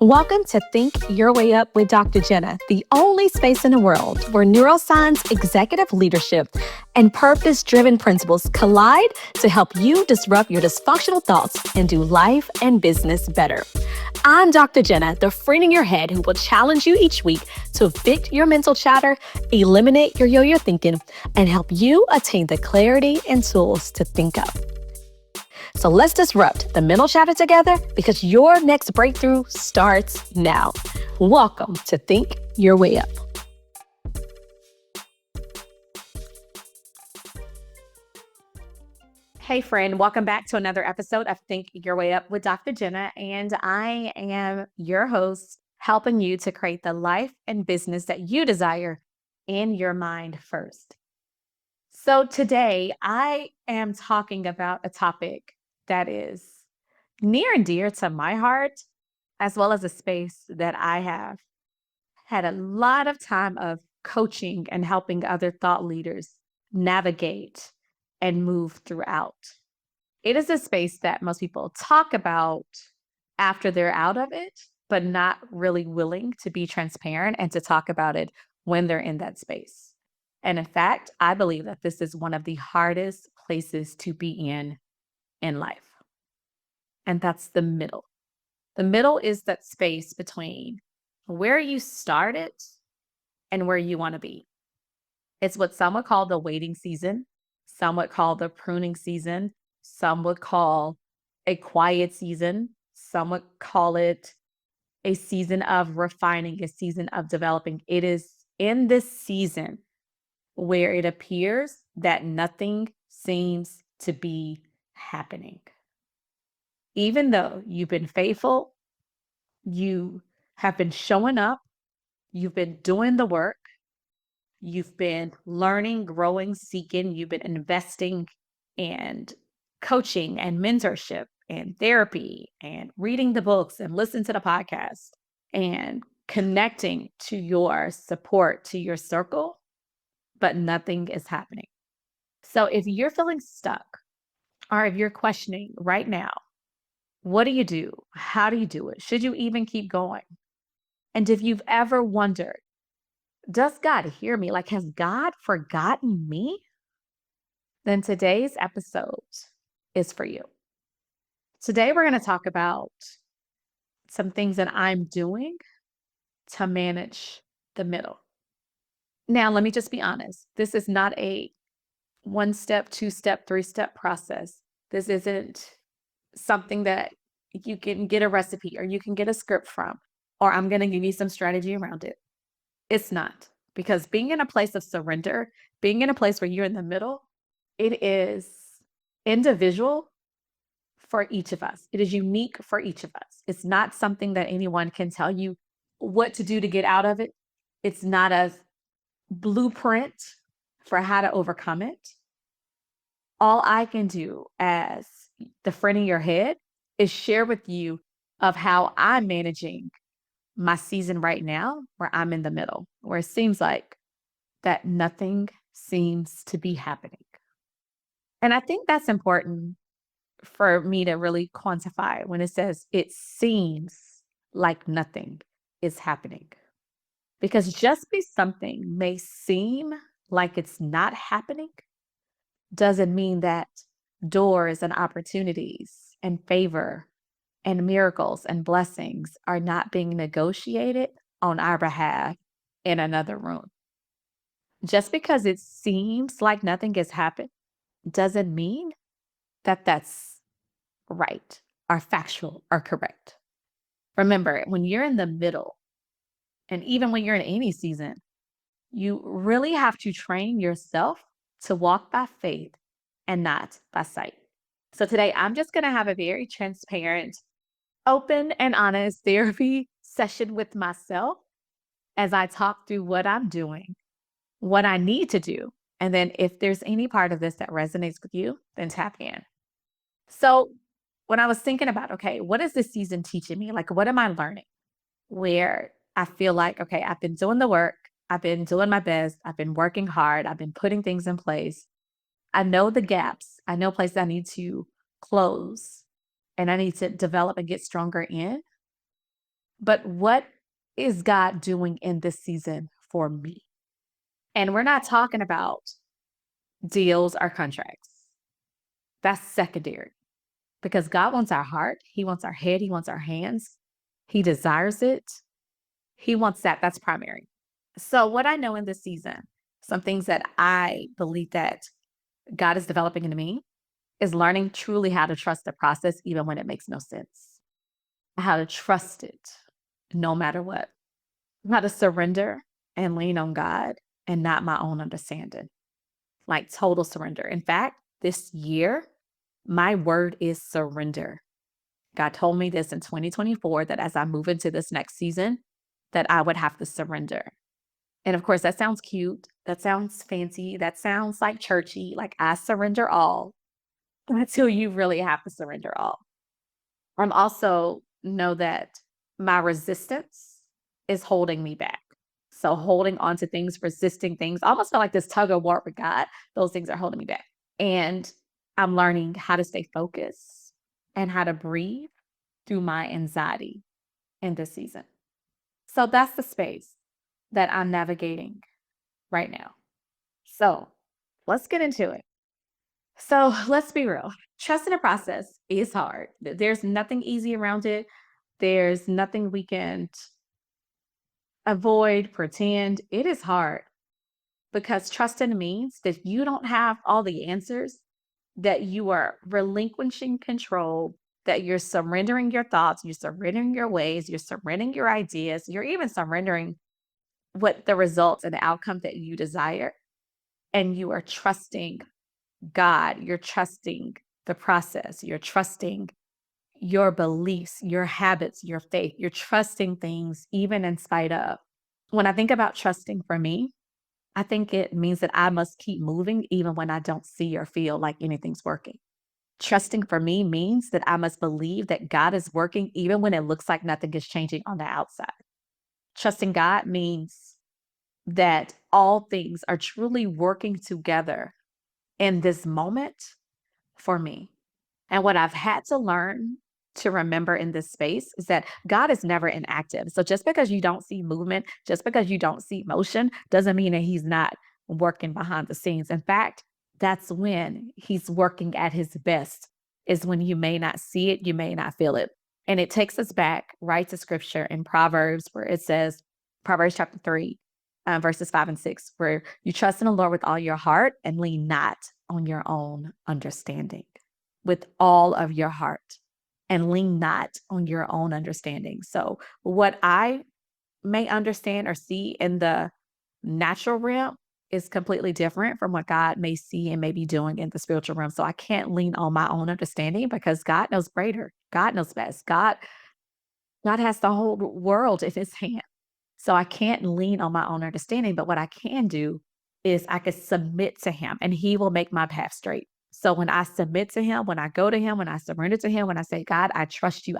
Welcome to Think Your Way Up with Dr. Jinneh, the only space in the world where neuroscience, executive leadership, and purpose driven principles collide to help you disrupt your dysfunctional thoughts and do life and business better. I'm Dr. Jinneh, the friend in your head who will challenge you each week to evict your mental chatter, eliminate your yo-yo thinking, and help you attain the clarity and tools to think up. So let's disrupt the mental chatter together because your next breakthrough starts now. Welcome to Think Your Way Up. Hey friend, welcome back to another episode of Think Your Way Up with Dr. Jinneh, and I am your host, helping you to create the life and business that you desire in your mind first. So today I am talking about a topic that is near and dear to my heart, as well as a space that I have had a lot of time of coaching and helping other thought leaders navigate and move throughout. It is a space that most people talk about after they're out of it, but not really willing to be transparent and to talk about it when they're in that space. And in fact, I believe that this is one of the hardest places to be in life. And that's the middle. The middle is that space between where you started and where you want to be. It's what some would call the waiting season, some would call the pruning season, some would call a quiet season, some would call it a season of refining, a season of developing. It is in this season where it appears that nothing seems to be happening. Even though you've been faithful, you have been showing up, you've been doing the work, you've been learning, growing, seeking, you've been investing and coaching and mentorship and therapy and reading the books and listening to the podcast and connecting to your support, to your circle, but nothing is happening. So if you're feeling stuck or if you're questioning right now, what do you do? How do you do it? Should you even keep going? And if you've ever wondered, does God hear me? Like, has God forgotten me? Then today's episode is for you. Today, we're going to talk about some things that I'm doing to manage the middle. Now, let me just be honest. This is not a 1-step, 2-step, 3-step process. This isn't something that you can get a recipe or you can get a script from, or I'm going to give you some strategy around it. It's not, because being in a place of surrender, being in a place where you're in the middle, it is individual for each of us. It is unique for each of us. It's not something that anyone can tell you what to do to get out of it. It's not a blueprint for how to overcome it. All I can do as the friend in your head is share with you of how I'm managing my season right now, where I'm in the middle, where it seems like that nothing seems to be happening. And I think that's important for me to really quantify when it says it seems like nothing is happening. Because just because something may seem like it's not happening doesn't mean that doors and opportunities and favor and miracles and blessings are not being negotiated on our behalf in another room. Just because it seems like nothing has happened doesn't mean that that's right or factual or correct. Remember, when you're in the middle, and even when you're in any season, you really have to train yourself to walk by faith and not by sight. So today, I'm just going to have a very transparent, open, and honest therapy session with myself as I talk through what I'm doing, what I need to do. And then if there's any part of this that resonates with you, then tap in. So when I was thinking about, okay, what is this season teaching me? Like, what am I learning? Where I feel like, okay, I've been doing the work. I've been doing my best. I've been working hard. I've been putting things in place. I know the gaps. I know places I need to close and I need to develop and get stronger in. but what is God doing in this season for me? And we're not talking about deals or contracts. That's secondary because God wants our heart. He wants our head. He wants our hands. He desires it. He wants that. That's primary. So, what I know in this season, some things that I believe that God is developing in me is learning truly how to trust the process, even when it makes no sense, how to trust it no matter what, how to surrender and lean on God and not my own understanding, like total surrender. In fact, this year, my word is surrender. God told me this in 2024 that as I move into this next season, that I would have to surrender. And of course, that sounds cute. That sounds fancy. That sounds like churchy. Like I surrender all until you really have to surrender all. I'm also know that my resistance is holding me back. So holding on to things, resisting things, almost feel like this tug of war with God. Those things are holding me back. And I'm learning how to stay focused and how to breathe through my anxiety in this season. So that's the space that I'm navigating right now. So let's get into it. So let's be real. Trust in the process is hard. There's nothing easy around it. There's nothing we can avoid, pretend. It is hard because trusting means that you don't have all the answers, that you are relinquishing control, that you're surrendering your thoughts, you're surrendering your ways, you're surrendering your ideas, you're even surrendering what the results and the outcome that you desire. And you are trusting God, you're trusting the process, you're trusting your beliefs, your habits, your faith, you're trusting things even in spite of. When I think about trusting for me, I think it means that I must keep moving even when I don't see or feel like anything's working. Trusting for me means that I must believe that God is working even when it looks like nothing is changing on the outside. Trusting God means that all things are truly working together in this moment for me. And what I've had to learn to remember in this space is that God is never inactive. So just because you don't see movement, just because you don't see motion, doesn't mean that He's not working behind the scenes. In fact, that's when He's working at His best, is when you may not see it, you may not feel it. And it takes us back right to scripture in Proverbs, where it says, Proverbs chapter 3, verses 5 and 6, where you trust in the Lord with all your heart and lean not on your own understanding, with all of your heart and lean not on your own understanding. So, what I may understand or see in the natural realm is completely different from what God may see and may be doing in the spiritual realm. So, I can't lean on my own understanding because God knows greater. God knows best. God has the whole world in His hand. So I can't lean on my own understanding, but what I can do is I can submit to Him and He will make my path straight. So when I submit to Him, when I go to Him, when I surrender to Him, when I say, God, I trust you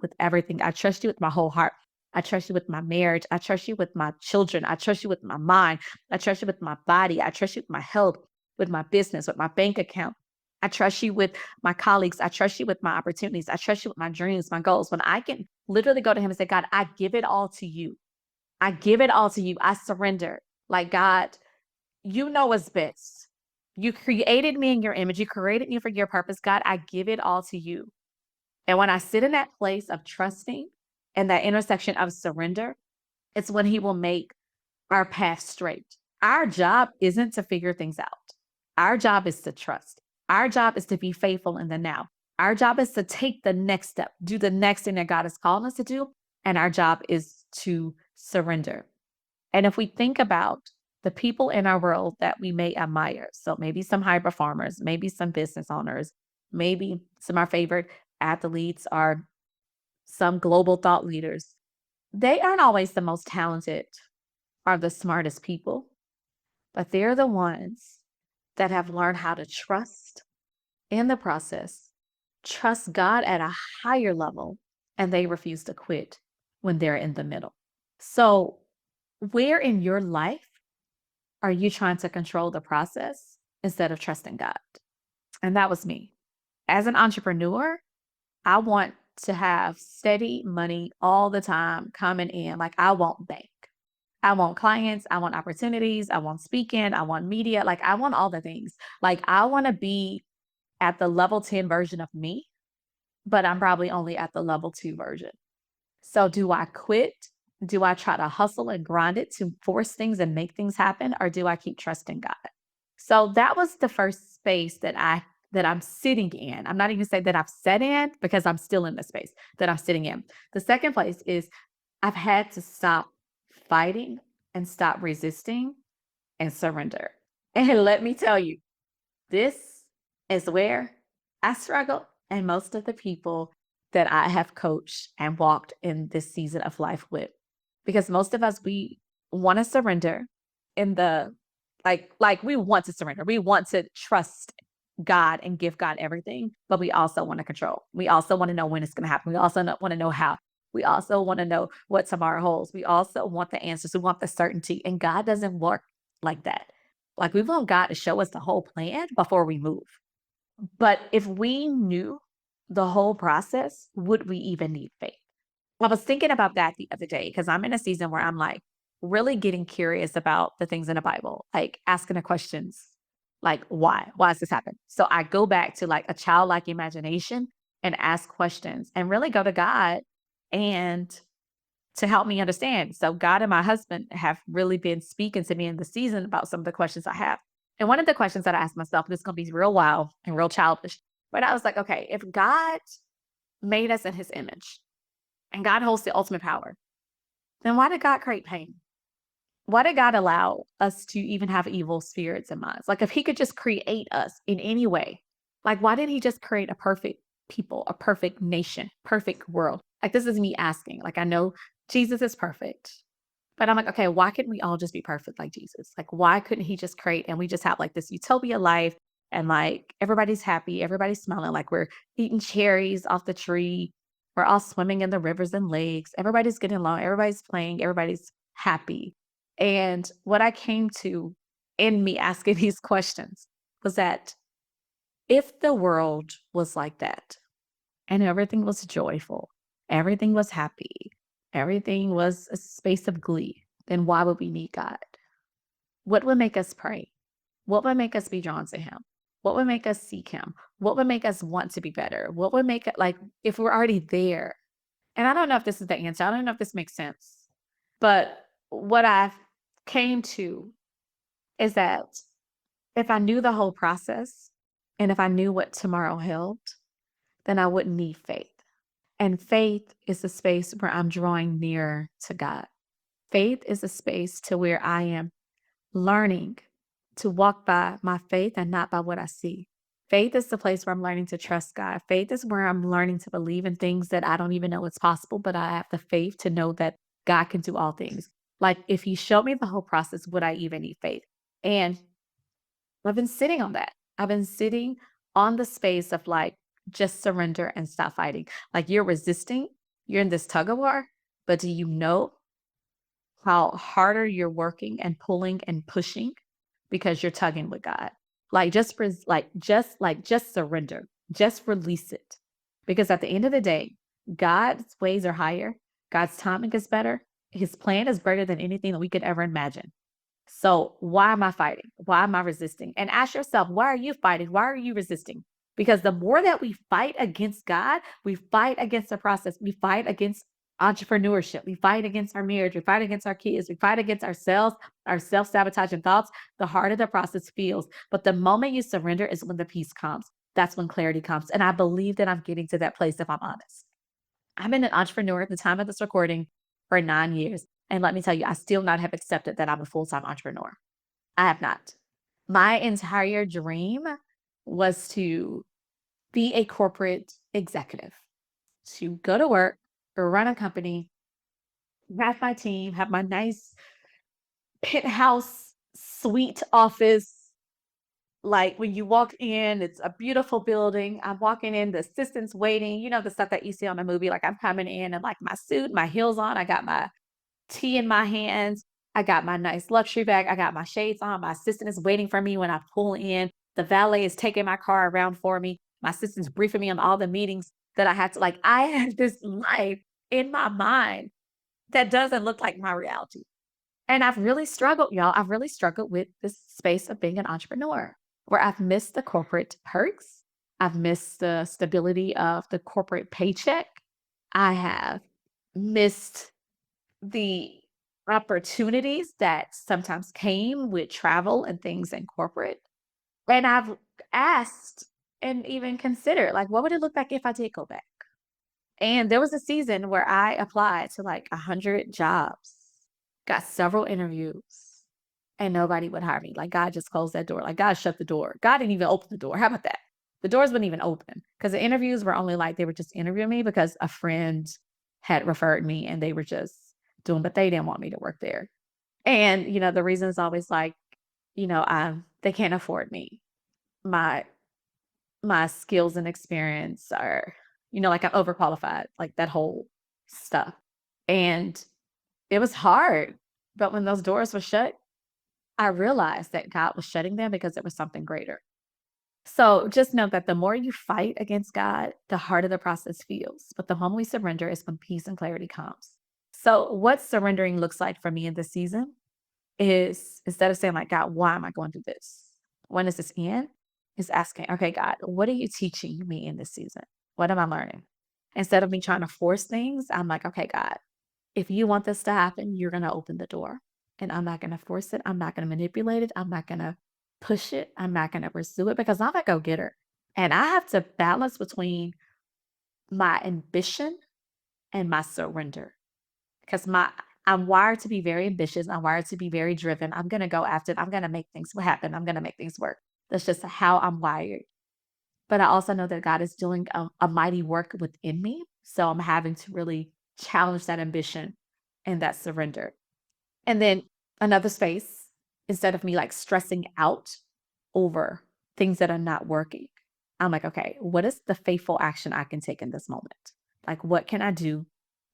with everything. I trust you with my whole heart. I trust you with my marriage. I trust you with my children. I trust you with my mind. I trust you with my body. I trust you with my health, with my business, with my bank account. I trust you with my colleagues. I trust you with my opportunities. I trust you with my dreams, my goals. When I can literally go to Him and say, God, I give it all to you. I give it all to you. I surrender. Like, God, you know what's best. You created me in your image. You created me for your purpose. God, I give it all to you. And when I sit in that place of trusting and that intersection of surrender, it's when He will make our path straight. Our job isn't to figure things out. Our job is to trust. Our job is to be faithful in the now. Our job is to take the next step, do the next thing that God has called us to do. And our job is to surrender. And if we think about the people in our world that we may admire, so maybe some high performers, maybe some business owners, maybe some of our favorite athletes are some global thought leaders, they aren't always the most talented or the smartest people, but they're the ones that have learned how to trust in the process, trust God at a higher level, and they refuse to quit when they're in the middle. So, where in your life are you trying to control the process instead of trusting God? And that was me. As an entrepreneur, I want to have steady money all the time coming in. Like, I want bank. I want clients, I want opportunities, I want speaking, I want media, like, I want all the things. Like, I wanna be at the level 10 version of me, but I'm probably only at the level 2 version. So do I quit? Do I try to hustle and grind it to force things and make things happen, or do I keep trusting God? So that was the first space that I'm sitting in. I'm not even saying that I've set in because I'm still in the space that I'm sitting in. The second place is I've had to stop fighting and stop resisting and surrender. And let me tell you, this is where I struggle, and most of the people that I have coached and walked in this season of life with. Because most of us, we want to surrender in the like we want to surrender. We want to trust God and give God everything, but we also want to control. We also want to know when it's going to happen. We also want to know how. We also want to know what tomorrow holds. We also want the answers. We want the certainty. And God doesn't work like that. Like, we want God to show us the whole plan before we move. But if we knew the whole process, would we even need faith? I was thinking about that the other day because I'm in a season where I'm like really getting curious about the things in the Bible, like asking the questions like, why? Why does this happen? So I go back to like a childlike imagination and ask questions and really go to God and to help me understand. So God and my husband have really been speaking to me in the season about some of the questions I have. And one of the questions that I asked myself, this is going to be real wild and real childish, but I was like, okay, if God made us in his image and God holds the ultimate power, then why did God create pain? Why did God allow us to even have evil spirits and minds? Like, if he could just create us in any way, like, why didn't he just create a perfect people, a perfect nation, perfect world? Like, this is me asking. Like, I know Jesus is perfect, but I'm like, okay, why couldn't we all just be perfect like Jesus? Like, why couldn't he just create and we just have like this utopia life and like everybody's happy, everybody's smiling, like we're eating cherries off the tree, we're all swimming in the rivers and lakes, everybody's getting along, everybody's playing, everybody's happy. And what I came to in me asking these questions was that if the world was like that and everything was joyful, everything was happy, everything was a space of glee, then why would we need God? What would make us pray? What would make us be drawn to him? What would make us seek him? What would make us want to be better? What would make it like if we're already there? And I don't know if this is the answer. I don't know if this makes sense. But what I came to is that if I knew the whole process and if I knew what tomorrow held, then I wouldn't need faith. And faith is a space where I'm drawing nearer to God. Faith is a space to where I am learning to walk by my faith and not by what I see. Faith is the place where I'm learning to trust God. Faith is where I'm learning to believe in things that I don't even know it's possible, but I have the faith to know that God can do all things. Like, if he showed me the whole process, would I even need faith? And I've been sitting on that. I've been sitting on the space of like, just surrender and stop fighting. Like, you're resisting, you're in this tug of war, but do you know how harder you're working and pulling and pushing because you're tugging with God? Like, just surrender. Just release it. Because at the end of the day, God's ways are higher. God's timing is better. His plan is greater than anything that we could ever imagine. So why am I fighting? Why am I resisting? And ask yourself, why are you fighting? Why are you resisting? Because the more that we fight against God, we fight against the process. We fight against entrepreneurship. We fight against our marriage. We fight against our kids. We fight against ourselves, our self-sabotaging thoughts. The harder the process feels. But the moment you surrender is when the peace comes. That's when clarity comes. And I believe that I'm getting to that place if I'm honest. I've been an entrepreneur at the time of this recording for 9 years. And let me tell you, I still not have accepted that I'm a full-time entrepreneur. I have not. My entire dream was to be a corporate executive, to go to work or run a company, have my team, have my nice penthouse suite office. Like, when you walk in, it's a beautiful building. I'm walking in, the assistant's waiting, the stuff that you see on a movie. Like, I'm coming in and like my suit, my heels on, I got my tea in my hands. I got my nice luxury bag. I got my shades on. My assistant is waiting for me when I pull in. The valet is taking my car around for me. My assistant's briefing me on all the meetings. that I had to like, I had this life in my mind that doesn't look like my reality. And I've really struggled, y'all. I've really struggled with this space of being an entrepreneur where I've missed the corporate perks. I've missed the stability of the corporate paycheck. I have missed the opportunities that sometimes came with travel and things in corporate. And I've asked and even considered, like, what would it look like if I did go back? And there was a season where I applied to like 100 jobs, got several interviews, and nobody would hire me. Like God just closed that door. Like God shut the door. God didn't even open the door. How about that? The doors wouldn't even open because the interviews were only like they were just interviewing me because a friend had referred me and they were just doing, but they didn't want me to work there. And the reason is always like, they can't afford me. My my skills and experience are, like I'm overqualified, like that whole stuff. And it was hard. But when those doors were shut, I realized that God was shutting them because there was something greater. So just know that the more you fight against God, the harder the process feels. But the moment we surrender is when peace and clarity comes. So what surrendering looks like for me in this season is instead of saying like, God, why am I going through this? When does this end? Is asking, okay, God, what are you teaching me in this season? What am I learning? Instead of me trying to force things, I'm like, okay, God, if you want this to happen, you're going to open the door. And I'm not going to force it. I'm not going to manipulate it. I'm not going to push it. I'm not going to pursue it because I'm a go getter. And I have to balance between my ambition and my surrender because I'm wired to be very ambitious. I'm wired to be very driven. I'm going to go after it. I'm going to make things happen. I'm going to make things work. That's just how I'm wired. But I also know that God is doing a mighty work within me. So I'm having to really challenge that ambition and that surrender. And then another space, instead of me like stressing out over things that are not working, I'm like, okay, what is the faithful action I can take in this moment? Like, what can I do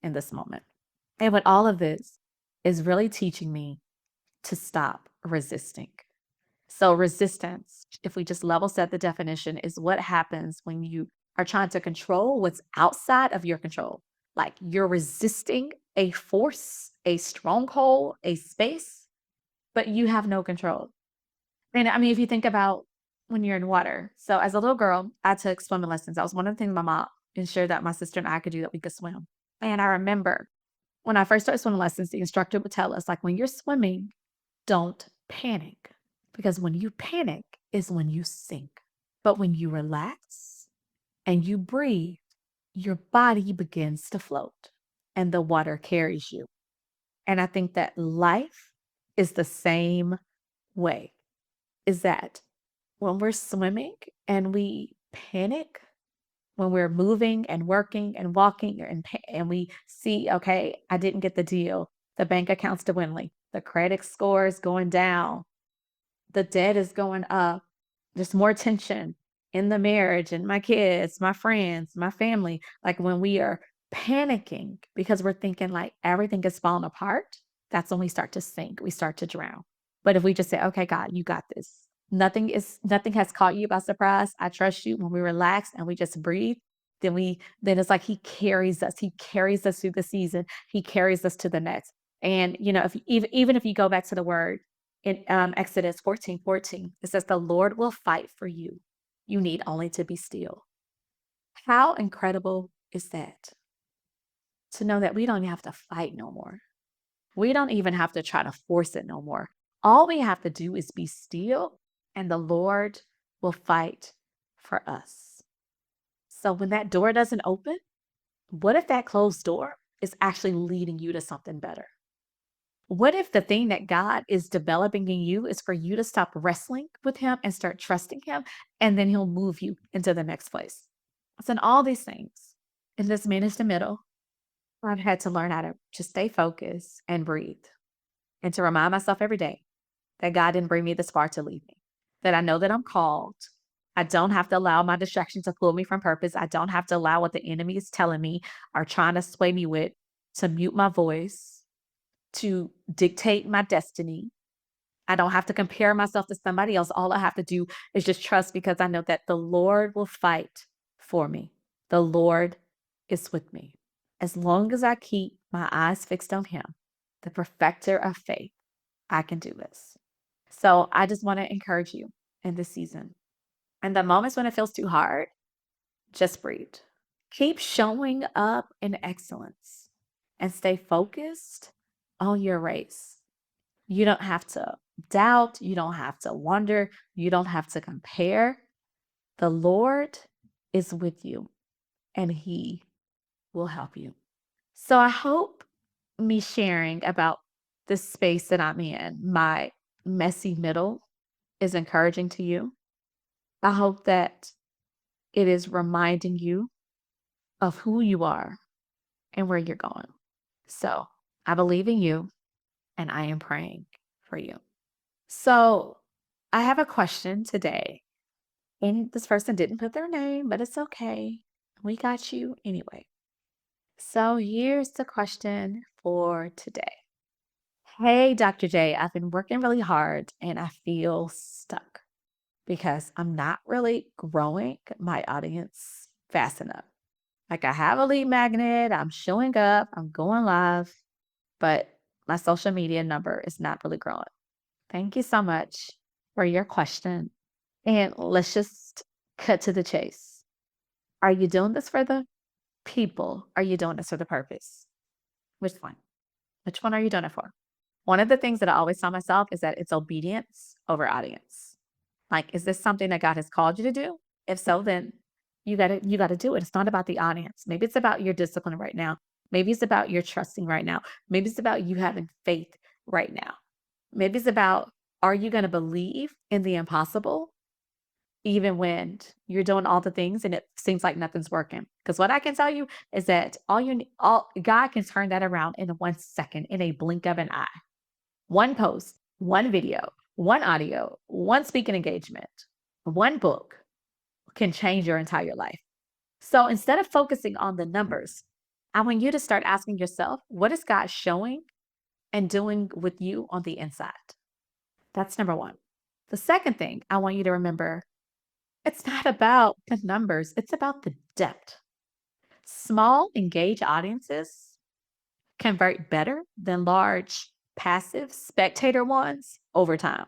in this moment? And what all of this is really teaching me to stop resisting. So, resistance, if we just level set the definition, is what happens when you are trying to control what's outside of your control. Like you're resisting a force, a stronghold, a space, but you have no control. And I mean, if you think about when you're in water. So, as a little girl, I took swimming lessons. That was one of the things my mom ensured that my sister and I could do that we could swim. And I remember when I first started swimming lessons, the instructor would tell us, like, when you're swimming, don't panic because when you panic is when you sink. But when you relax and you breathe, your body begins to float and the water carries you. And I think that life is the same way. Is that when we're swimming and we panic, when we're moving and working and walking and we see, okay, I didn't get the deal. The bank account's dwindling. The credit score is going down. The debt is going up. There's more tension in the marriage and my kids, my friends, my family. Like when we are panicking because we're thinking like everything is falling apart, that's when we start to sink. We start to drown. But if we just say, okay, God, you got this. Nothing has caught you by surprise. I trust you. When we relax and we just breathe, then it's like he carries us. He carries us through the season. He carries us to the next. And if even if you go back to the word in Exodus 14:14, it says, the Lord will fight for you. You need only to be still. How incredible is that? To know that we don't even have to fight no more. We don't even have to try to force it no more. All we have to do is be still, and the Lord will fight for us. So when that door doesn't open, what if that closed door is actually leading you to something better? What if the thing that God is developing in you is for you to stop wrestling with Him and start trusting Him, and then He'll move you into the next place? So, in all these things, in this manage the middle, I've had to learn how to just stay focused and breathe, and to remind myself every day that God didn't bring me this far to leave me, that I know that I'm called. I don't have to allow my distractions to pull me from purpose. I don't have to allow what the enemy is telling me or trying to sway me with to mute my voice, to dictate my destiny. I don't have to compare myself to somebody else. All I have to do is just trust because I know that the Lord will fight for me. The Lord is with me. As long as I keep my eyes fixed on Him, the perfecter of faith, I can do this. So I just want to encourage you in this season. And the moments when it feels too hard, just breathe. Keep showing up in excellence and stay focused on your race. You don't have to doubt. You don't have to wonder. You don't have to compare. The Lord is with you and He will help you. So I hope me sharing about the space that I'm in, my messy middle, is encouraging to you. I hope that it is reminding you of who you are and where you're going. So I believe in you and I am praying for you. So I have a question today. And this person didn't put their name, but it's okay. We got you anyway. So here's the question for today. Hey, Dr. J, I've been working really hard and I feel stuck because I'm not really growing my audience fast enough. Like I have a lead magnet, I'm showing up, I'm going live, but my social media number is not really growing. Thank you so much for your question. And let's just cut to the chase. Are you doing this for the people? Are you doing this for the purpose? Which one? Which one are you doing it for? One of the things that I always tell myself is that it's obedience over audience. Like, is this something that God has called you to do? If so, then you gotta do it. It's not about the audience. Maybe it's about your discipline right now. Maybe it's about your trusting right now. Maybe it's about you having faith right now. Maybe it's about, are you going to believe in the impossible even when you're doing all the things and it seems like nothing's working? Because what I can tell you is that God can turn that around in 1 second, in a blink of an eye. One post, one video, one audio, one speaking engagement, one book can change your entire life. So instead of focusing on the numbers, I want you to start asking yourself, what is God showing and doing with you on the inside? That's number one. The second thing I want you to remember, it's not about the numbers, it's about the depth. Small, engaged audiences convert better than large, passive spectator ones over time.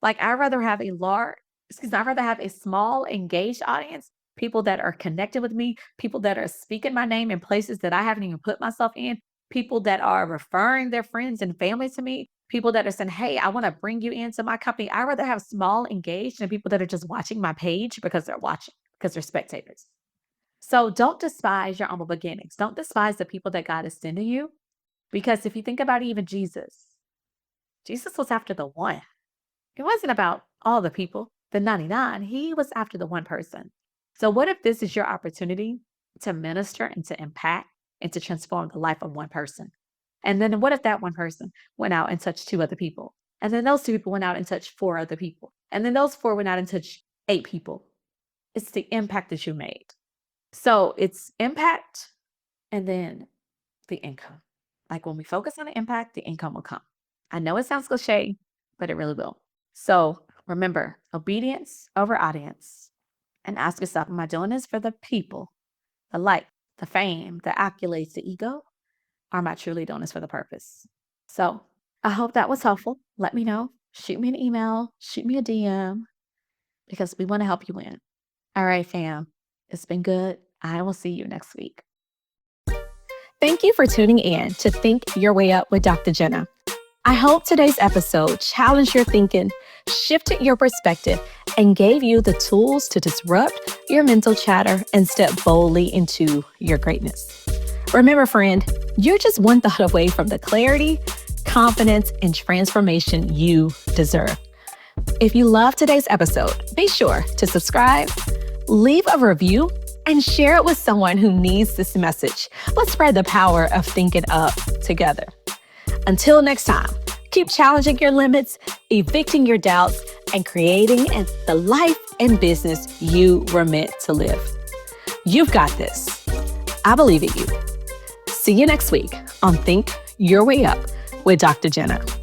Like I'd rather have I'd rather have a small, engaged audience, people that are connected with me, people that are speaking my name in places that I haven't even put myself in, people that are referring their friends and family to me, people that are saying, hey, I want to bring you into my company. I'd rather have small, engaged than people that are just watching my page because they're spectators. So don't despise your humble beginnings. Don't despise the people that God is sending you. Because if you think about even Jesus was after the one. It wasn't about all the people, the 99. He was after the one person. So what if this is your opportunity to minister and to impact and to transform the life of one person? And then what if that one person went out and touched 2 other people? And then those 2 people went out and touched 4 other people. And then those 4 went out and touched 8 people. It's the impact that you made. So it's impact and then the income. Like when we focus on the impact, the income will come. I know it sounds cliche, but it really will. So remember, obedience over audience. And ask yourself, am I doing this for the people, the like, the fame, the accolades, the ego? Or am I truly doing this for the purpose? So I hope that was helpful. Let me know. Shoot me an email, shoot me a DM, because we want to help you win. All right, fam. It's been good. I will see you next week. Thank you for tuning in to Think Your Way Up with Dr. Jinneh. I hope today's episode challenged your thinking, shifted your perspective, and gave you the tools to disrupt your mental chatter and step boldly into your greatness. Remember, friend, you're just one thought away from the clarity, confidence, and transformation you deserve. If you love today's episode, be sure to subscribe, leave a review, and share it with someone who needs this message. Let's spread the power of thinking up together. Until next time, keep challenging your limits, evicting your doubts, and creating the life and business you were meant to live. You've got this. I believe in you. See you next week on Think Your Way Up with Dr. Jinneh.